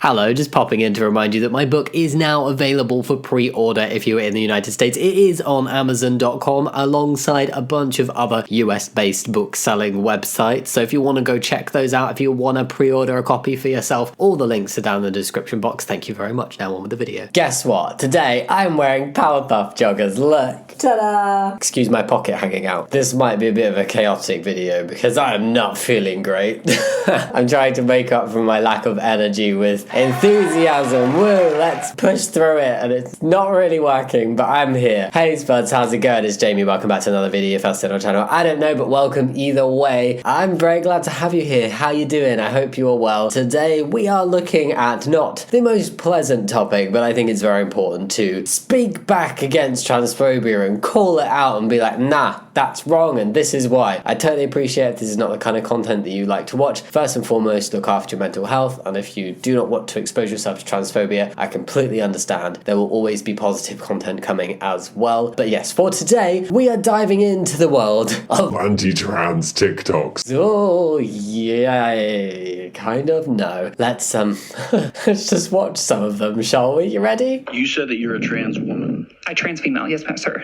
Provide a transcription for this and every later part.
Hello, just popping in to remind you that my book is now available for pre-order if you're in the United States. It is on Amazon.com alongside a bunch of other US-based book-selling websites. So if you want to go check those out, if you want to pre-order a copy for yourself, all the links are down in the description box. Thank you very much. Now on with the video. Guess what? Today I'm wearing Powerpuff joggers. Look. Ta-da! Excuse my pocket hanging out. This might be a bit of a chaotic video because I am not feeling great. I'm trying to make up for my lack of energy with enthusiasm. Woo, let's push through it, and it's not really working, but I'm here. Hey Spuds, how's it going? It's Jamie, welcome back to another video. If that's on our channel, I don't know, but welcome either way. I'm very glad to have you here. How you doing? I hope you're well. Today we are looking at not the most pleasant topic, but I think it's very important to speak back against transphobia and call it out and be like, nah, that's wrong and this is why. I totally appreciate if this is not the kind of content that you like to watch. First and foremost, look after your mental health, and if you do not want to expose yourself to transphobia, I completely understand. There will always be positive content coming as well. But yes, for today, we are diving into the world of anti-trans TikToks. Oh, yeah, kind of, no. Let's let's just watch some of them, shall we? You ready? You said that you're a trans woman. A trans female, yes, sir.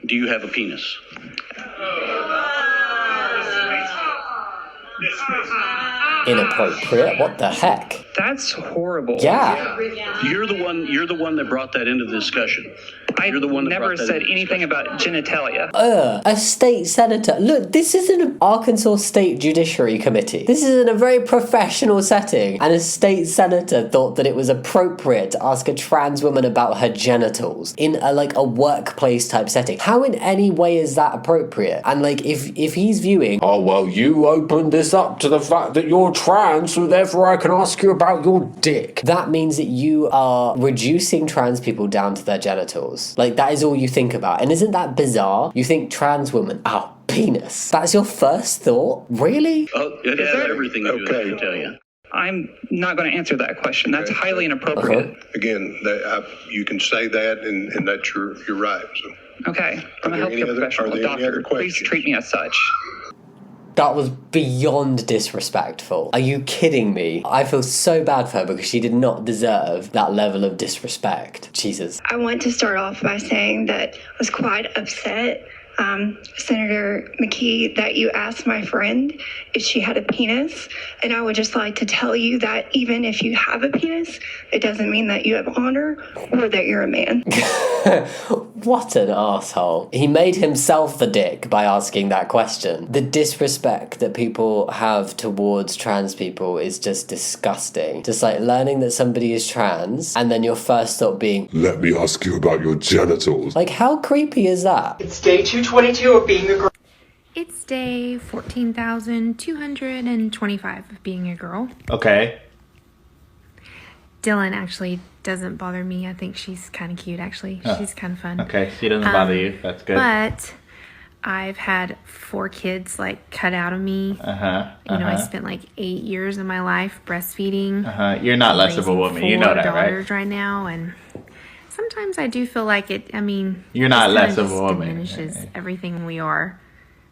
Do you have a penis? Inappropriate? What the heck? That's horrible. Yeah. You're the one that brought that into the discussion. I You're the one that never brought that said into anything about genitalia. A state senator. Look, this is an Arkansas State Judiciary Committee. This is in a very professional setting, and a state senator thought that it was appropriate to ask a trans woman about her genitals in a workplace type setting. How in any way is that appropriate? And if he's viewing, Oh, well, you opened this up to the fact that you're trans, so therefore I can ask you about your dick. that means that you are reducing trans people down to their genitals. That is all you think about. And isn't that bizarre? You think trans woman, penis. That's your first thought? Really? Oh, it has everything to do with genitalia. I'm not going to answer that question. That's highly inappropriate. Again, you can say that, and that's you're right. So, Okay, I'm a Are there any healthcare other- professional, are a there any other doctor. Please questions? treat me as such. That was beyond disrespectful. Are you kidding me? I feel so bad for her because she did not deserve that level of disrespect. Jesus. I want to start off by saying that I was quite upset, Senator McKee, that you asked my friend if she had a penis. And I would just like to tell you that even if you have a penis, it doesn't mean that you have honor or that you're a man. What an asshole. He made himself the dick by asking that question. The disrespect that people have towards trans people is just disgusting. Just learning that somebody is trans and then your first thought being, Let me ask you about your genitals. how creepy is that? It's day 222 of being a girl. It's day 14,225 of being a girl. Okay. Dylan actually doesn't bother me. I think she's kind of cute, actually. Oh. She's kind of fun. Okay, she doesn't bother you. That's good. But I've had 4 kids, cut out of me. I spent 8 years of my life breastfeeding. You're not less of a woman. You know that, right? 4 daughters right now, and sometimes I do feel like it, You're not it less kinda of a just woman. diminishes everything we are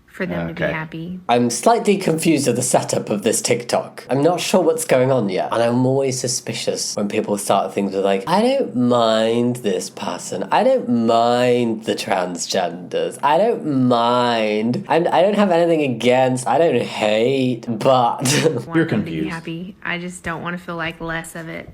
for them to be Okay. happy. I'm slightly confused at the setup of this TikTok. I'm not sure what's going on yet, and I'm always suspicious when people start things with I don't mind this person, I don't mind the transgenders, I don't mind, I don't have anything against, I don't hate, but... Want You're them to be confused. happy. I just don't want to feel like less of it.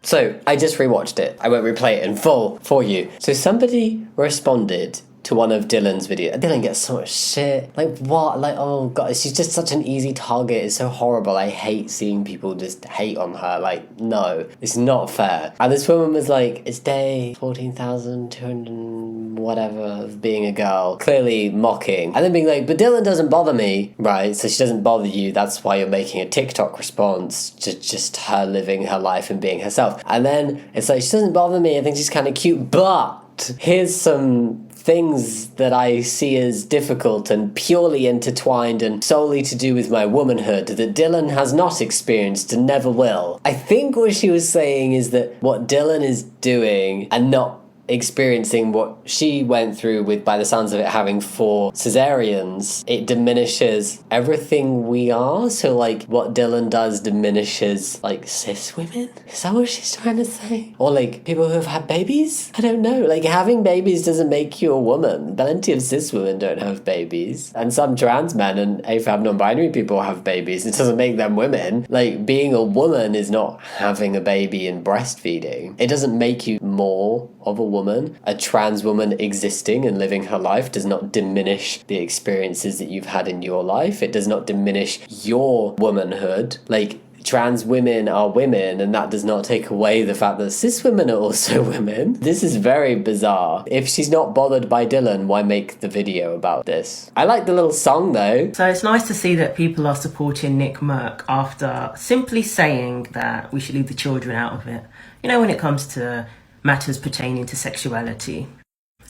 So, I just rewatched it. I won't replay it in full for you. So somebody responded to one of Dylan's videos. Dylan gets so much shit. What? Oh god, she's just such an easy target. It's so horrible. I hate seeing people just hate on her. No, it's not fair. And this woman was it's day 14,200 whatever of being a girl. Clearly mocking. And then being but Dylan doesn't bother me, right? So she doesn't bother you. That's why you're making a TikTok response to just her living her life and being herself. And then it's she doesn't bother me. I think she's kind of cute, but here's some things that I see as difficult and purely intertwined and solely to do with my womanhood that Dylan has not experienced and never will. I think what she was saying is that what Dylan is doing and not experiencing what she went through with, by the sounds of it, having 4 cesareans, it diminishes everything we are. So like what Dylan does diminishes like cis women? Is that what she's trying to say? Or like people who have had babies? I don't know. Like having babies doesn't make you a woman. Plenty of cis women don't have babies. And some trans men and AFAB non-binary people have babies. It doesn't make them women. Like being a woman is not having a baby and breastfeeding. It doesn't make you more of a woman. A trans woman existing and living her life does not diminish the experiences that you've had in your life. It does not diminish your womanhood. Like, trans women are women, and that does not take away the fact that cis women are also women. This is very bizarre. If she's not bothered by Dylan, why make the video about this? I like the little song though. So it's nice to see that people are supporting Nick Merck after simply saying that we should leave the children out of it. You know, when it comes to matters pertaining to sexuality.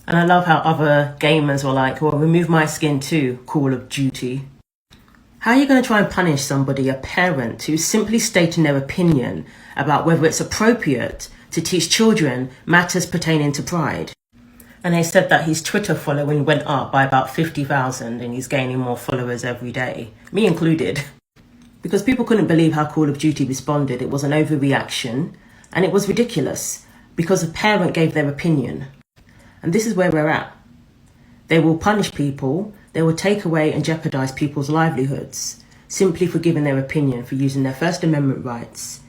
And I love how other gamers were like, well, remove my skin too, Call of Duty. How are you going to try and punish somebody, a parent, who's simply stating their opinion about whether it's appropriate to teach children matters pertaining to pride? And they said that his Twitter following went up by about 50,000 and he's gaining more followers every day, me included. Because people couldn't believe how Call of Duty responded. It was an overreaction and it was ridiculous. Because a parent gave their opinion. And this is where we're at. They will punish people, they will take away and jeopardise people's livelihoods, simply for giving their opinion, for using their First Amendment rights,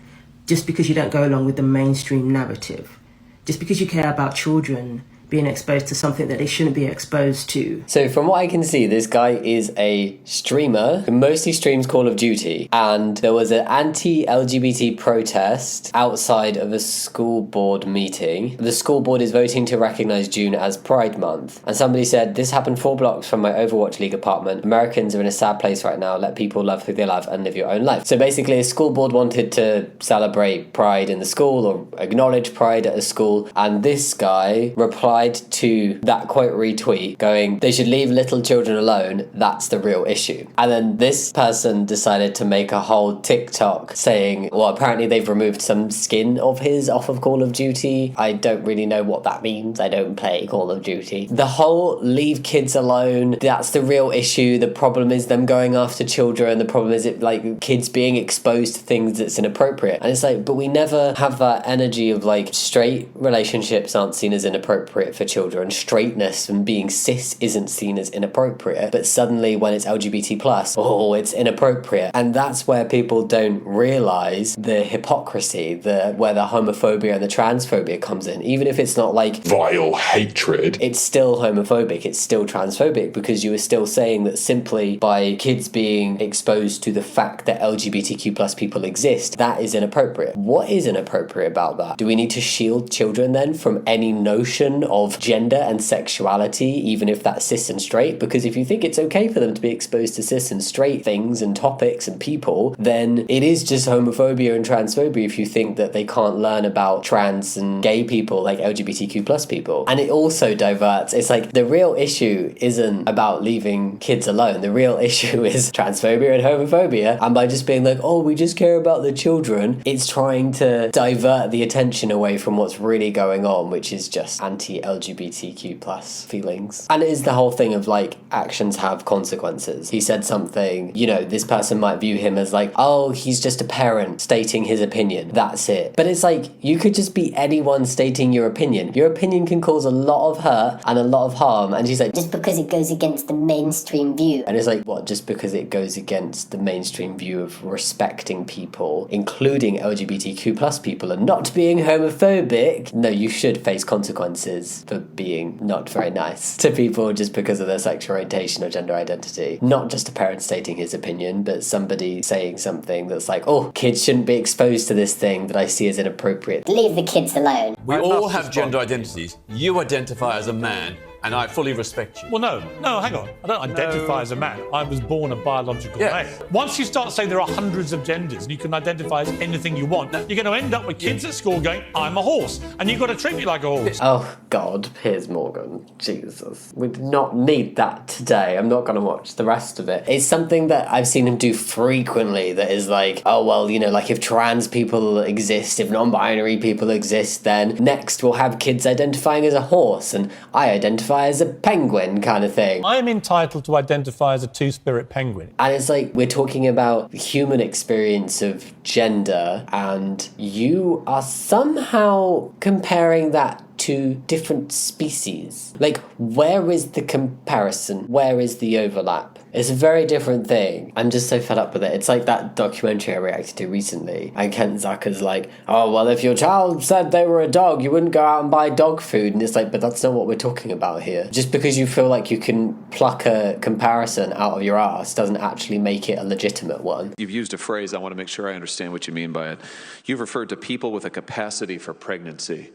just because you don't go along with the mainstream narrative, just because you care about children being exposed to something that they shouldn't be exposed to. So from what I can see, this guy is a streamer who mostly streams Call of Duty, and there was an anti-LGBT protest outside of a school board meeting. The school board is voting to recognise June as Pride Month, and somebody said, this happened 4 blocks from my Overwatch League apartment. Americans are in a sad place right now. Let people love who they love and live your own life. So basically a school board wanted to celebrate Pride in the school or acknowledge Pride at a school, and this guy replied to that quote retweet going, they should leave little children alone, that's the real issue. And then this person decided to make a whole TikTok saying, well, apparently they've removed some skin of his off of Call of Duty. I don't really know what that means. I don't play Call of Duty. The whole leave kids alone, that's the real issue. The problem is them going after children. The problem is it like kids being exposed to things that's inappropriate. And it's like, but we never have that energy of like straight relationships aren't seen as inappropriate for children, straightness and being cis isn't seen as inappropriate, but suddenly when it's LGBT plus, oh, it's inappropriate. And that's where people don't realise the hypocrisy, where the homophobia and the transphobia comes in. Even if it's not like vile hatred, it's still homophobic, it's still transphobic, because you are still saying that simply by kids being exposed to the fact that LGBTQ plus people exist, that is inappropriate. What is inappropriate about that? Do we need to shield children then from any notion of gender and sexuality, even if that's cis and straight? Because if you think it's okay for them to be exposed to cis and straight things and topics and people, then it is just homophobia and transphobia if you think that they can't learn about trans and gay people, like LGBTQ plus people. And it also diverts. It's like the real issue isn't about leaving kids alone. The real issue is transphobia and homophobia. And by just being like, oh, we just care about the children, it's trying to divert the attention away from what's really going on, which is just anti-LGBTQ plus feelings. And it is the whole thing of like, actions have consequences. He said something, you know, this person might view him as like, oh, he's just a parent stating his opinion. That's it. But it's like, you could just be anyone stating your opinion. Your opinion can cause a lot of hurt and a lot of harm. And she's like, just because it goes against the mainstream view. And it's like, what, just because it goes against the mainstream view of respecting people, including LGBTQ plus people, and not being homophobic? No, you should face consequences for being not very nice to people just because of their sexual orientation or gender identity. Not just a parent stating his opinion, but somebody saying something that's like, oh, kids shouldn't be exposed to this thing that I see as inappropriate. Leave the kids alone. We all have gender identities. You identify as a man. and I fully respect you. Well, no, hang on. I don't identify as a man. I was born a biological male. Once you start saying there are hundreds of genders and you can identify as anything you want, you're going to end up with kids at school going, I'm a horse, and you've got to treat me like a horse. Oh, God, Piers Morgan. Jesus. We did not need that today. I'm not going to watch the rest of it. It's something that I've seen him do frequently that is like, oh, well, you know, like if trans people exist, if non-binary people exist, then next we'll have kids identifying as a horse and I identify as a penguin kind of thing. I am entitled to identify as a two-spirit penguin. And it's like we're talking about the human experience of gender and you are somehow comparing that to different species. Like, where is the comparison? Where is the overlap? It's a very different thing. I'm just so fed up with it. It's like that documentary I reacted to recently. And Ken Zucker's like, oh, well, if your child said they were a dog, you wouldn't go out and buy dog food. And it's like, but that's not what we're talking about here. Just because you feel like you can pluck a comparison out of your ass doesn't actually make it a legitimate one. You've used a phrase, I want to make sure I understand what you mean by it. You've referred to people with a capacity for pregnancy.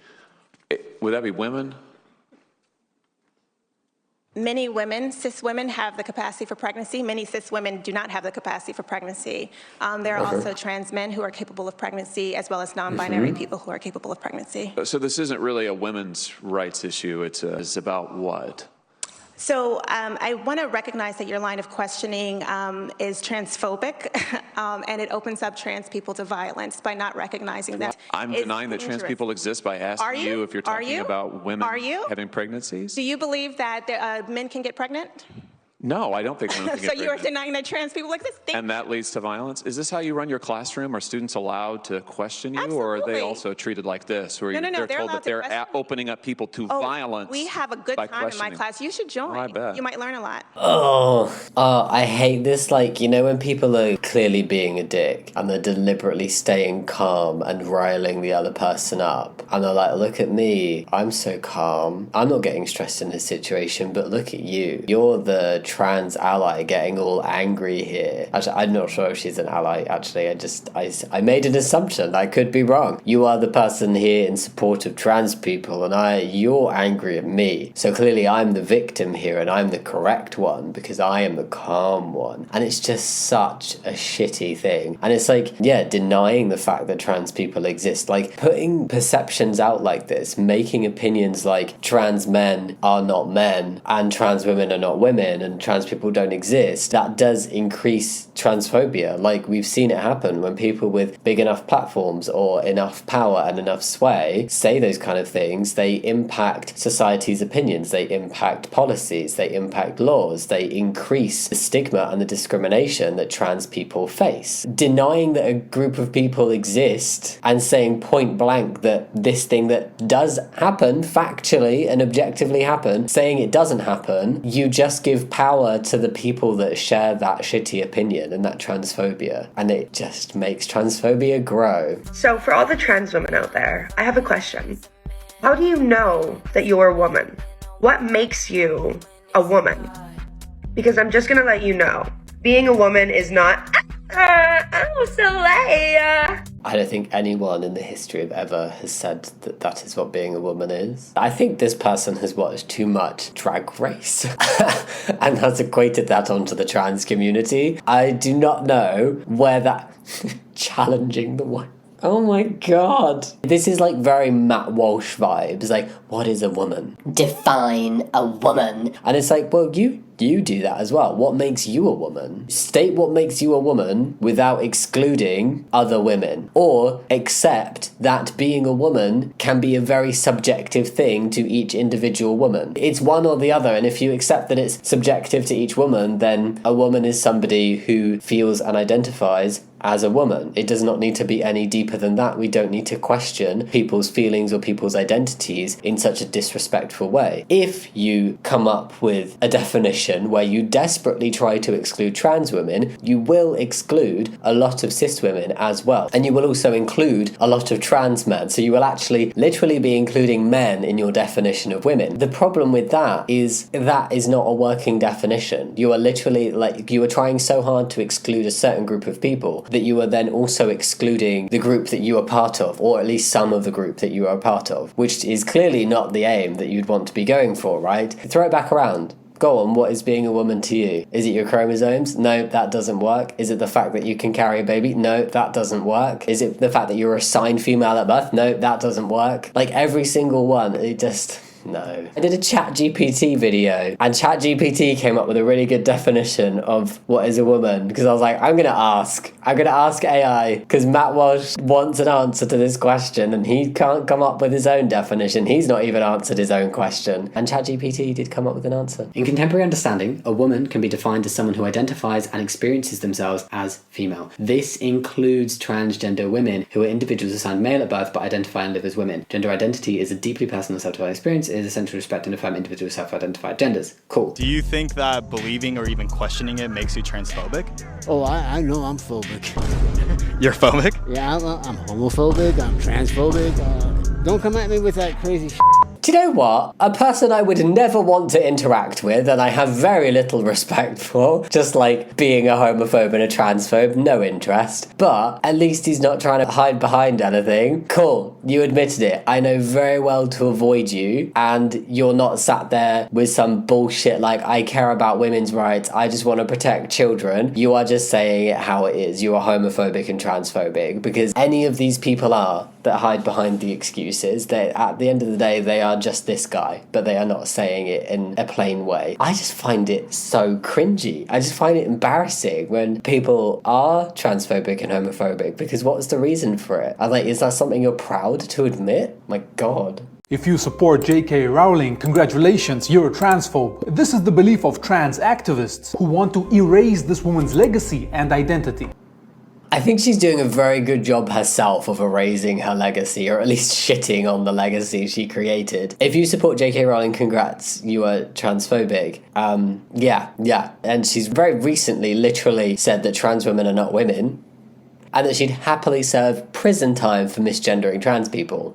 Would that be women? Many women, cis women, have the capacity for pregnancy. Many cis women do not have the capacity for pregnancy. There are also trans men who are capable of pregnancy, as well as non-binary people who are capable of pregnancy. So this isn't really a women's rights issue. It's about what? So I want to recognize that your line of questioning is transphobic, and it opens up trans people to violence by not recognizing that. I'm denying that trans people exist by asking you if you're talking about women having pregnancies. Do you believe that men can get pregnant? No, I don't think women can get So pregnant. you are denying that trans people exist? And that leads to violence? Is this how you run your classroom? Are students allowed to question you? Absolutely. Or are they also treated like this? Where No, they're they're told allowed that they're to opening up people to violence? We have a good by time in my questioning. class. You should join. Oh, I bet. You might learn a lot. I hate this. Like, you know, when people are clearly being a dick and they're deliberately staying calm and riling the other person up. And they're like, look at me. I'm so calm. I'm not getting stressed in this situation, but look at you. You're the trans ally getting all angry here. Actually, I'm not sure if she's an ally. Actually, I made an assumption. I could be wrong. You are the person here in support of trans people and you're angry at me. So clearly I'm the victim here and I'm the correct one because I am the calm one. And it's just such a shitty thing. And it's like, yeah, denying the fact that trans people exist. Like putting perceptions out like this, making opinions like trans men are not men and trans women are not women and trans people don't exist, that does increase transphobia. Like we've seen it happen when people with big enough platforms or enough power and enough sway say those kind of things, they impact society's opinions, they impact policies, they impact laws, they increase the stigma and the discrimination that trans people face. Denying that a group of people exist and saying point blank that this thing that does happen, factually and objectively happen, saying it doesn't happen, you just give power to the people that share that shitty opinion and that transphobia, and it just makes transphobia grow. So for all the trans women out there, I have a question. How do you know that you're a woman? What makes you a woman? Because I'm just gonna let you know, being a woman is not I don't think anyone in the history of ever has said that that is what being a woman is. I think this person has watched too much Drag Race and has equated that onto the trans community. I do not know where that... challenging the one. Oh my god. This is like very Matt Walsh vibes. Like, what is a woman? Define a woman. And it's like, well, you do that as well. What makes you a woman? State what makes you a woman without excluding other women. Or accept that being a woman can be a very subjective thing to each individual woman. It's one or the other, and if you accept that it's subjective to each woman, then a woman is somebody who feels and identifies as a woman. It does not need to be any deeper than that. We don't need to question people's feelings or people's identities in such a disrespectful way. If you come up with a definition where you desperately try to exclude trans women, you will exclude a lot of cis women as well. And you will also include a lot of trans men. So you will actually literally be including men in your definition of women. The problem with that is not a working definition. You are literally, like, you are trying so hard to exclude a certain group of people that that you are then also excluding the group that you are part of, or at least some of the group that you are part of, which is clearly not the aim that you'd want to be going for, right? Throw it back around. Go on, what is being a woman to you? Is it your chromosomes? No, that doesn't work. Is it the fact that you can carry a baby? No, that doesn't work. Is it the fact that you're assigned female at birth? No, that doesn't work. Like every single one, it just... No. I did a ChatGPT video, and ChatGPT came up with a really good definition of what is a woman, because I was like, I'm going to ask AI, because Matt Walsh wants an answer to this question, and he can't come up with his own definition. He's not even answered his own question. And ChatGPT did come up with an answer. In contemporary understanding, a woman can be defined as someone who identifies and experiences themselves as female. This includes transgender women, who are individuals assigned male at birth but identify and live as women. Gender identity is a deeply personal self-defined experience. It is essential to respect and affirm individual self-identified genders. Cool. Do you think that believing or even questioning it makes you transphobic? Oh, I know I'm phobic. You're phobic? Yeah, I'm homophobic, I'm transphobic. Don't come at me with that crazy shit. Do you know what? A person I would never want to interact with and I have very little respect for, just like being a homophobe and a transphobe, no interest. But at least he's not trying to hide behind anything. Cool, you admitted it. I know very well to avoid you, and you're not sat there with some bullshit like, I care about women's rights, I just want to protect children. You are just saying it how it is. You are homophobic and transphobic, because any of these people are that hide behind the excuses. They, at the end of the day, they are just this guy, but they are not saying it in a plain way. I just find it so cringy. I just find it embarrassing when people are transphobic and homophobic, because what's the reason for it? I'm like, is that something you're proud to admit? My God. If you support J.K. Rowling, congratulations, you're a transphobe. This is the belief of trans activists who want to erase this woman's legacy and identity. I think she's doing a very good job herself of erasing her legacy, or at least shitting on the legacy she created. If you support J.K. Rowling, congrats, you are transphobic. Yeah. And she's very recently literally said that trans women are not women, and that she'd happily serve prison time for misgendering trans people.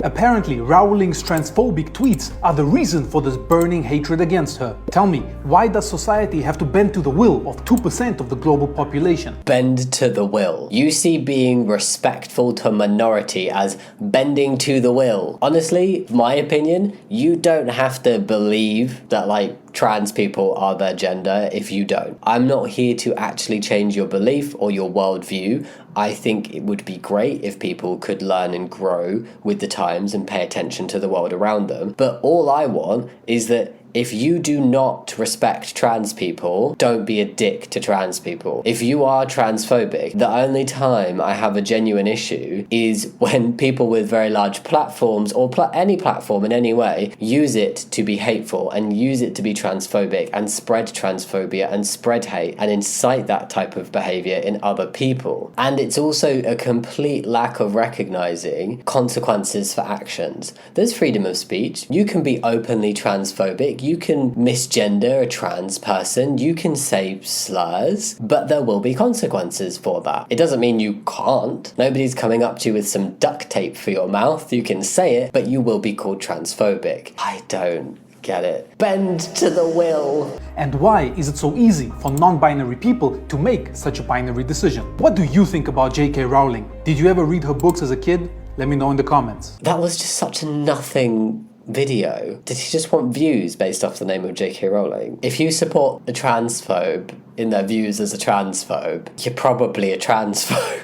Apparently, Rowling's transphobic tweets are the reason for this burning hatred against her. Tell me, why does society have to bend to the will of 2% of the global population? Bend to the will. You see being respectful to a minority as bending to the will. Honestly, my opinion, you don't have to believe that, like, trans people are their gender if you don't. I'm not here to actually change your belief or your worldview. I think it would be great if people could learn and grow with the times and pay attention to the world around them. But all I want is that if you do not respect trans people, don't be a dick to trans people. If you are transphobic, the only time I have a genuine issue is when people with very large platforms, or any platform in any way, use it to be hateful and use it to be transphobic and spread transphobia and spread hate and incite that type of behavior in other people. And it's also a complete lack of recognizing consequences for actions. There's freedom of speech. You can be openly transphobic. You can misgender a trans person, you can say slurs, but there will be consequences for that. It doesn't mean you can't. Nobody's coming up to you with some duct tape for your mouth. You can say it, but you will be called transphobic. I don't get it. Bend to the will. And why is it so easy for non-binary people to make such a binary decision? What do you think about J.K. Rowling? Did you ever read her books as a kid? Let me know in the comments. That was just such a nothing video. Did he just want views based off the name of J.K. Rowling? If you support a transphobe in their views as a transphobe, you're probably a transphobe.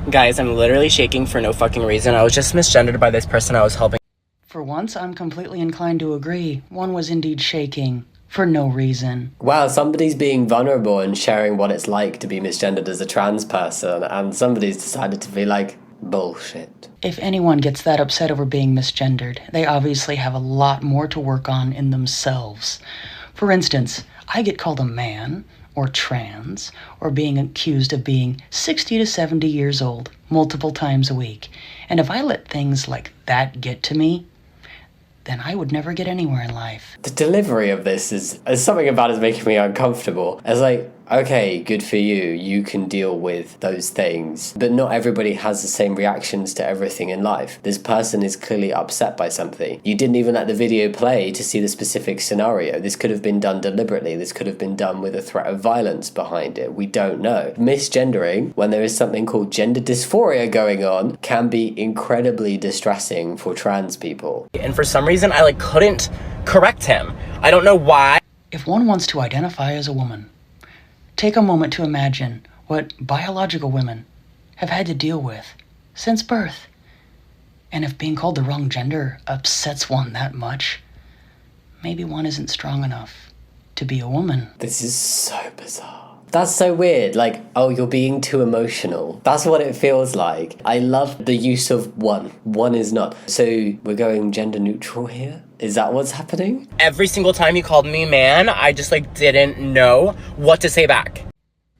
Guys, I'm literally shaking for no fucking reason. I was just misgendered by this person I was helping. For once, I'm completely inclined to agree. One was indeed shaking. For no reason. Wow, somebody's being vulnerable and sharing what it's like to be misgendered as a trans person, and somebody's decided to be like, bullshit. If anyone gets that upset over being misgendered, they obviously have a lot more to work on in themselves. For instance, I get called a man, or trans, or being accused of being 60 to 70 years old multiple times a week. And if I let things like that get to me, then I would never get anywhere in life. The delivery of this is something about it is making me uncomfortable. It's like, okay, good for you, you can deal with those things. But not everybody has the same reactions to everything in life. This person is clearly upset by something. You didn't even let the video play to see the specific scenario. This could have been done deliberately. This could have been done with a threat of violence behind it. We don't know. Misgendering, when there is something called gender dysphoria going on, can be incredibly distressing for trans people. And for some reason, I couldn't correct him. I don't know why. If one wants to identify as a woman, take a moment to imagine what biological women have had to deal with since birth. And if being called the wrong gender upsets one that much, maybe one isn't strong enough to be a woman. This is so bizarre. That's so weird. Oh, you're being too emotional. That's what it feels like. I love the use of one. One is not. So we're going gender neutral here? Is that what's happening? Every single time he called me man, I just didn't know what to say back.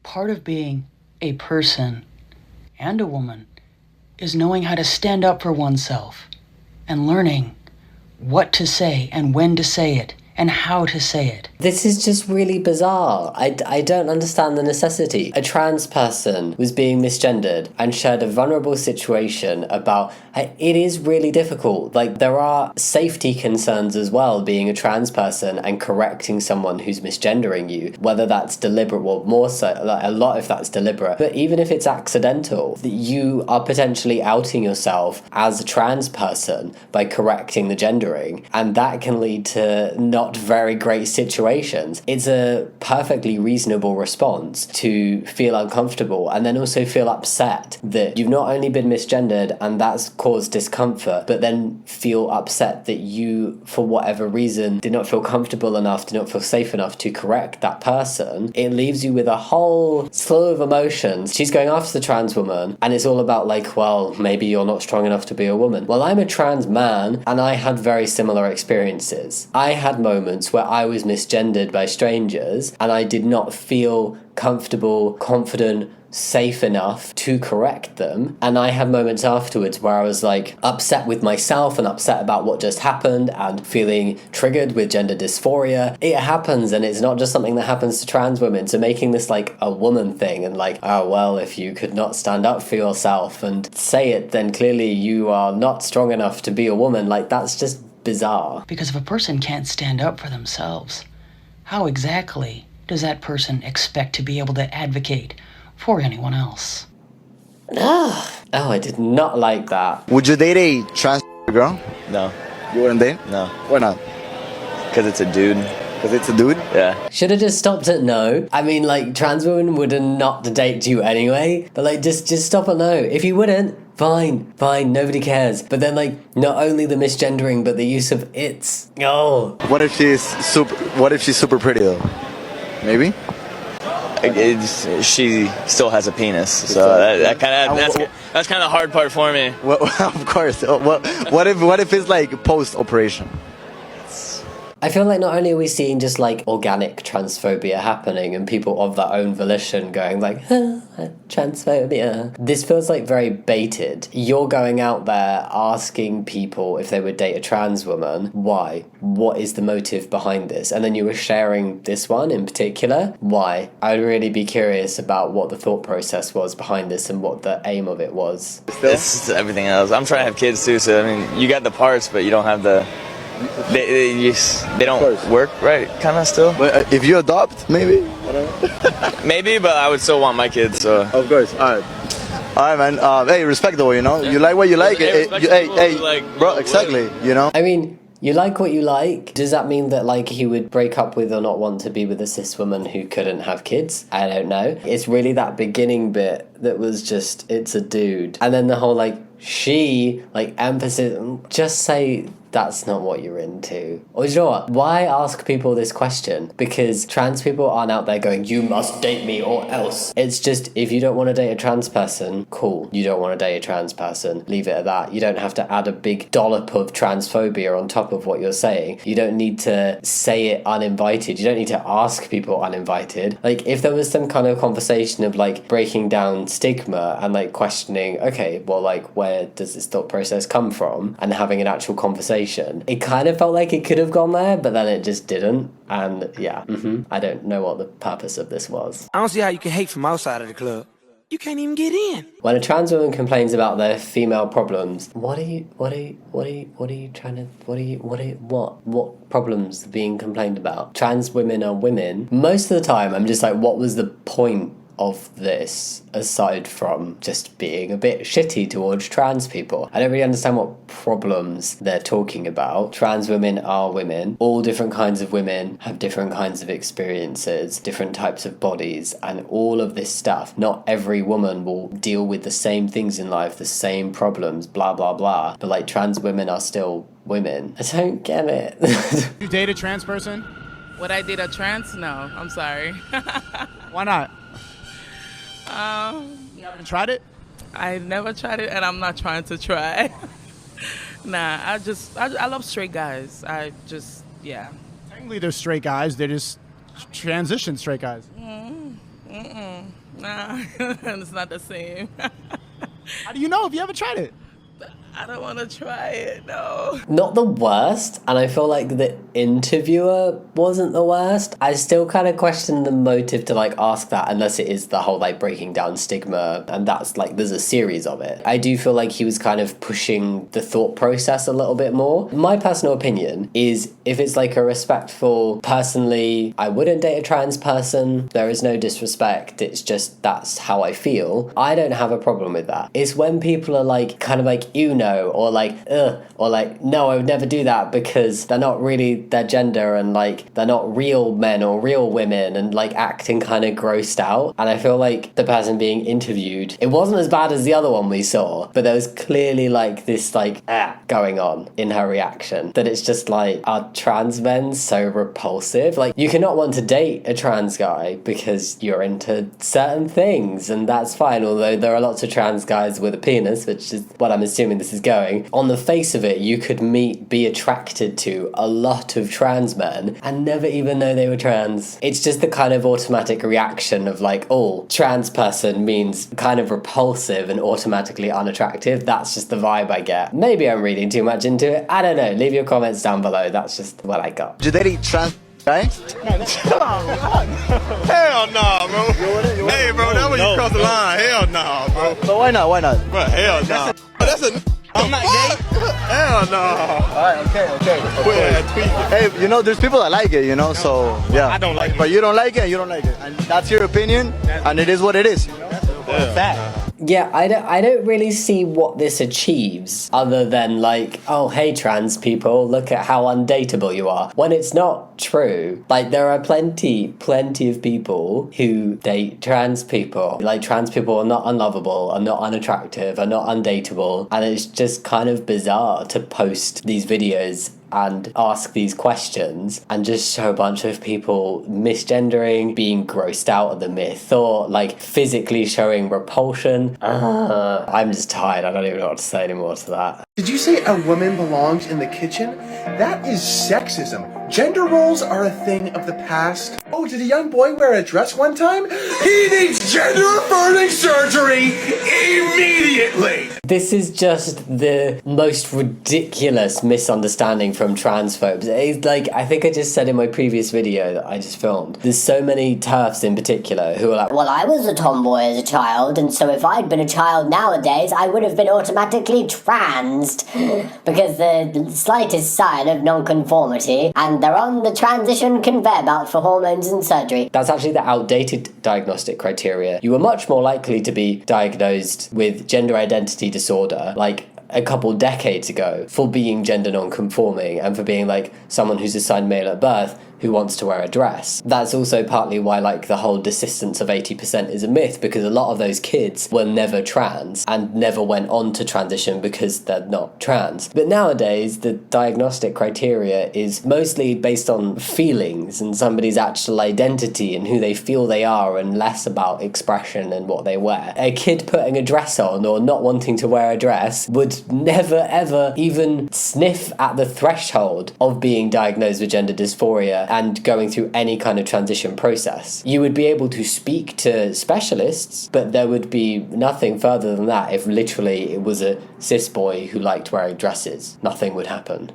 Part of being a person and a woman is knowing how to stand up for oneself and learning what to say and when to say it and how to say it. This is just really bizarre. I don't understand the necessity. A trans person was being misgendered and shared a vulnerable situation about it is really difficult. There are safety concerns as well being a trans person and correcting someone who's misgendering you, whether that's deliberate, well, more so, a lot if that's deliberate. But even if it's accidental, you are potentially outing yourself as a trans person by correcting the gendering, and that can lead to not very great situations. It's a perfectly reasonable response to feel uncomfortable and then also feel upset that you've not only been misgendered and that's caused discomfort, but then feel upset that you, for whatever reason, did not feel comfortable enough, did not feel safe enough to correct that person. It leaves you with a whole slew of emotions. She's going after the trans woman and it's all about well, maybe you're not strong enough to be a woman. Well, I'm a trans man and I had very similar experiences. I had moments where I was misgendered by strangers and I did not feel comfortable, confident, safe enough to correct them. And I had moments afterwards where I was upset with myself and upset about what just happened and feeling triggered with gender dysphoria. It happens, and it's not just something that happens to trans women. So making this a woman thing and oh well, if you could not stand up for yourself and say it, then clearly you are not strong enough to be a woman. That's just bizarre. Because if a person can't stand up for themselves, how exactly does that person expect to be able to advocate for anyone else? Oh, I did not like that. Would you date a trans girl? No. You wouldn't date? No. Why not? Because it's a dude. Because it's a dude? Yeah. Should have just stopped at no. I mean, trans women would not date you anyway. But just stop at no. If you wouldn't, fine, nobody cares. But then not only the misgendering, but the use of it's. Oh. What if she's super pretty though? Maybe? She still has a penis, so that's kind of the hard part for me. Well, of course. What if it's post operation? I feel not only are we seeing just organic transphobia happening and people of their own volition going transphobia. This feels very baited. You're going out there asking people if they would date a trans woman. Why? What is the motive behind this? And then you were sharing this one in particular. Why? I'd really be curious about what the thought process was behind this and what the aim of it was. It's everything else. I'm trying to have kids too, so you got the parts, but you don't have the... They don't work right, kind of still. But if you adopt, maybe? Maybe, but I would still want my kids, so... Of course, alright, man. Hey, respect though, you know? You like what you like. Bro, exactly, you know? I mean, you like what you like. Does that mean that he would break up with or not want to be with a cis woman who couldn't have kids? I don't know. It's really that beginning bit that was just, it's a dude. And then the whole she, emphasis, just say that's not what you're into. Or you know what? Why ask people this question? Because trans people aren't out there going, you must date me or else. It's just, if you don't want to date a trans person, cool. You don't want to date a trans person. Leave it at that. You don't have to add a big dollop of transphobia on top of what you're saying. You don't need to say it uninvited. You don't need to ask people uninvited. If there was some kind of conversation of breaking down stigma and questioning, okay, well where does this thought process come from? And having an actual conversation conversation. It kind of felt like it could have gone there, but then it just didn't. And yeah, I don't know what the purpose of this was. I don't see how you can hate from outside of the club. You can't even get in. When a trans woman complains about their female problems, what problems are being complained about? Trans women are women. Most of the time, I'm just like, what was the point of this aside from just being a bit shitty towards trans people? I don't really understand what problems they're talking about. Trans women are women. All different kinds of women have different kinds of experiences, different types of bodies, and all of this stuff. Not every woman will deal with the same things in life, the same problems, blah blah blah, but like trans women are still women. I don't get it. You date a trans person? Would I date a trans? No, I'm sorry. Why not? You haven't tried it? I never tried it, and I'm not trying to try. Nah, I love straight guys. Technically, they're straight guys. They're just transition straight guys. Nah, it's not the same. How do you know if you haven't tried it? I don't want to try it, no. Not the worst, and I feel like the interviewer wasn't the worst. I still kind of question the motive to like ask that, unless it is the whole like breaking down stigma, and that's like there's a series of it. I do feel like he was kind of pushing the thought process a little bit more. My personal opinion is if it's like a respectful, personally, I wouldn't date a trans person. There is no disrespect. It's just that's how I feel. I don't have a problem with that. It's when people are like kind of like, you know, or like, ugh, or like, no, I would never do that because they're not really their gender and like they're not real men or real women and like acting kind of grossed out. And I feel like the person being interviewed, it wasn't as bad as the other one we saw, but there was clearly like this like going on in her reaction that it's just like, are trans men so repulsive? Like you cannot want to date a trans guy because you're into certain things and that's fine, although there are lots of trans guys with a penis, which is what I'm assuming this is going. On the face of it, you could be attracted to a lot of trans men and never even know they were trans. It's just the kind of automatic reaction of like, oh, trans person means kind of repulsive and automatically unattractive. That's just the vibe I get. Maybe I'm reading too much into it. I don't know. Leave your comments down below. That's just what I got. Did they eat trans guy? Hell no, bro. Hey, bro, that's when you cross the line. Hell no, bro. But why not? Why not? Bro, hell no. That's a. I'm not gay. Hell no. Alright, okay. Hey, you know, there's people that like it, you know, so yeah. I don't like it. But you don't like it, and you don't like it. And that's your opinion, and it is what it is, you know? Fact. Yeah, I don't really see what this achieves other than like, oh, hey, trans people, look at how undateable you are. When it's not true. Like, there are plenty of people who date trans people. Like, trans people are not unlovable, are not unattractive, are not undateable. And it's just kind of bizarre to post these videos and ask these questions and just show a bunch of people misgendering, being grossed out of the myth, or like physically showing repulsion. I'm just tired. I don't even know what to say anymore to that. Did you say a woman belongs in the kitchen? That is sexism. Gender roles are a thing of the past. Oh, did a young boy wear a dress one time? He needs gender-affirming surgery immediately! This is just the most ridiculous misunderstanding from transphobes. It's like, I think I just said in my previous video that I just filmed, there's so many TERFs in particular who are like, well, I was a tomboy as a child, and so if I'd been a child nowadays, I would have been automatically transed. Because the slightest sign of non-conformity, and they're on the transition conveyor belt for hormones and surgery. That's actually the outdated diagnostic criteria. You were much more likely to be diagnosed with gender identity disorder, like a couple decades ago, for being gender non-conforming and for being like someone who's assigned male at birth who wants to wear a dress. That's also partly why like the whole desistance of 80% is a myth, because a lot of those kids were never trans and never went on to transition because they're not trans. But nowadays the diagnostic criteria is mostly based on feelings and somebody's actual identity and who they feel they are, and less about expression and what they wear. A kid putting a dress on or not wanting to wear a dress would never ever even sniff at the threshold of being diagnosed with gender dysphoria and going through any kind of transition process. You would be able to speak to specialists, but there would be nothing further than that if literally it was a cis boy who liked wearing dresses. Nothing would happen.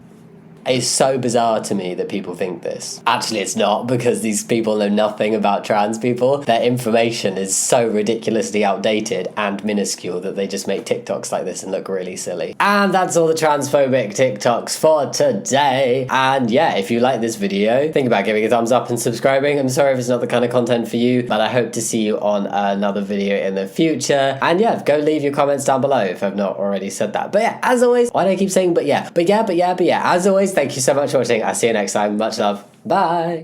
It's so bizarre to me that people think this. Actually, it's not, because these people know nothing about trans people. Their information is so ridiculously outdated and minuscule that they just make TikToks like this and look really silly. And that's all the transphobic TikToks for today. And yeah, if you like this video, think about giving a thumbs up and subscribing. I'm sorry if it's not the kind of content for you, but I hope to see you on another video in the future. And yeah, go leave your comments down below if I've not already said that. But yeah, as always, why do I keep saying but yeah? As always, thank you so much for watching. I'll see you next time. Much love. Bye.